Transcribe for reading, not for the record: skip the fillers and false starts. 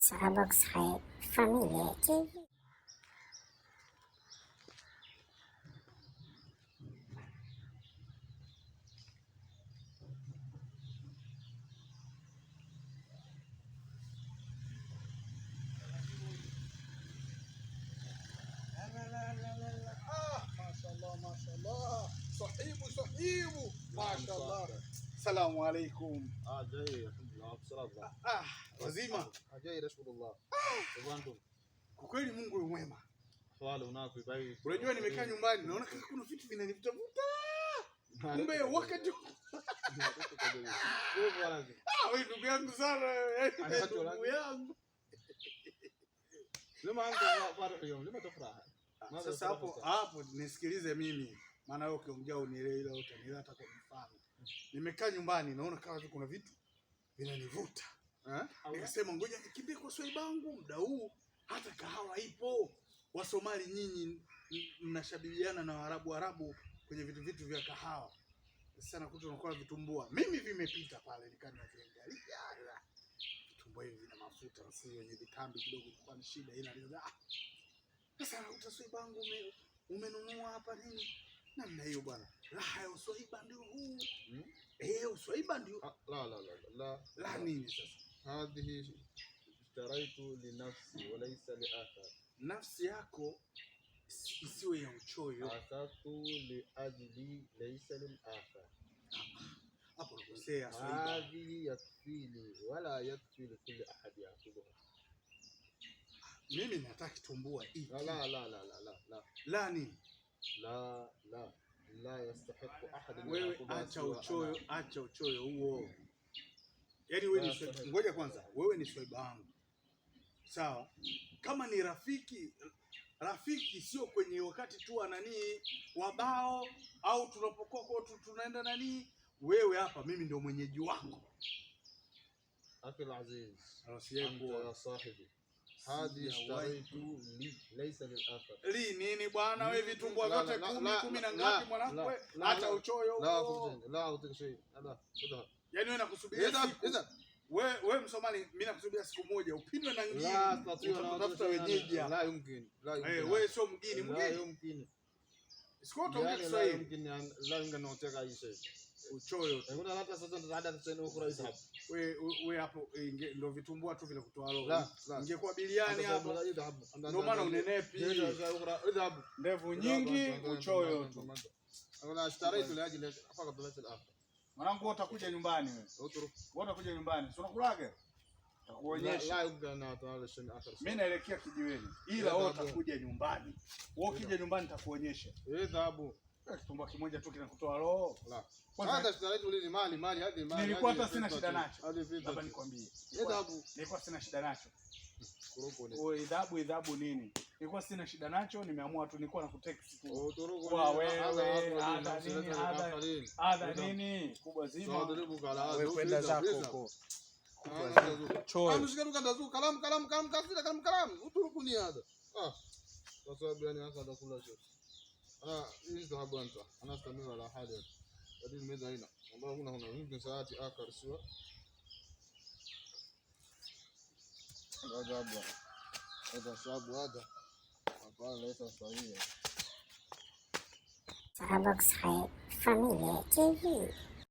Starbucks Familia TV. Mashallah. Sahibu. Mashallah. Assalamu alaikum. جاي الحمد لله بصراحة. Wazima. جاي نشكر الله. وانتم Kwa kweli Mungu ni mwema. swali unako bai. Unajua nimekaa nyumbani naona kama kuna vitu vinanivuta. Kumbe wakati wewe ndugu yangu sana, ndugu yangu. لما انت فرح اليوم لما تفرح؟ Sasa hapo nisikilize mimi. Maana wewe ukiongea unielewe ile utanielewa hata kwa mfano. Nimekaa nyumbani naona kama kuna vitu vinanivuta. Nikasema ngoja nikimbie kwa swaibangu muda huu hata kahawa ipo. Wasomali nyinyi mnashabihiana na Waarabu kwenye vitu vya kahawa. Sasa nakuta unakuwa vitumbua. Mimi vimepita pale nikaniangalia. Vitumbua hivi vina mafuta si wenye vitambi kidogo kwa ni shida ila sasa utaswaibangu umenunua hapa nini? Namna hiyo bwana. Raha ya uswaiba ndio huu. Uswaiba ndio. La nini sasa? هذه اشتريت لنفسي وليس لآخر. Nafsi yako isiwe ya uchoyo. أخذت لأجلي ليس للآخر. Hapo unakosea. هذه يكفيني ولا يكفي لكل أحد يأخذها. Mimi nataka kitumbua hiki. لا nini? لا يستحق أحد. Wewe acha uchoyo huo. Yaani wewe ni ngoja kwanza, wewe ni swaiba wangu. Sawa? Kama ni rafiki sio kwenye wakati tu anani wabao au tunapokuwa kwa tunaenda nani, wewe hapa mimi ndio mwenyeji wako. أخي العزيز أنت يا صاحبي هذه اشتريت لي ليس للآخر. Li nini bwana wewe vitumbua vyote 10 na ngapi mwanangu wewe? Hata uchoyo. لا أعطيك شيء. هذا اذهب. Yaani wewe nakusubiria اذهب. Wewe Msomali mimi nakusubiria siku moja upindwe na ngine. Tafuta wenyeji. لا يمكن. Wewe sio mgeni. لا يمكن. Sikoto Kiswahili. لا يمكن نعطيك أي شيء. Uchoyo. يقول لا تستطيع عدد سنين أخرى يذهب. Wewe hapo ndio vitumbua tu vile kutoa roho. Ingekuwa biliani hapo. Ndio maana unenepi. Ndevu nyingi uchoyo tu. أنا اشتريت لأجل فقط ليس الآخر. Mwanangu utakuja nyumbani wewe. Wewe utakuja nyumbani. Si unakulaga? Takuonyesha. لا يمكن أن أعطي هذا الشيء آخر. Mimi naelekea kijiweni. Ila wewe utakuja nyumbani. Wewe ukija nyumbani nitakuonyesha. اذهبوا. Kitumbua kimoja tu kinakutoa roho. هذا اشتريت لي مالي هذه مالي. Nilikuwa hata sina shida nacho. Labda هذه nikwambie. اذهبوا. Nilikuwa sina shida nacho. Idhabu nini? Nilikuwa sina shida nacho, nimeamua tu nilikuwa nakutext tu. Kwa wewe ada nini? Kubwa zima. Wewe kwenda zako huko. مش قالوا كذا كلام كثير اتركني هذا. وصاب يعني هذا كل شيء. اذهب انت انا استمر على حالي. هذه الميزه هنا والله هنا يمكن ساعات اخر سوى. هذا صعب هذا قال ليس صحيح. Starbucks Familia TV.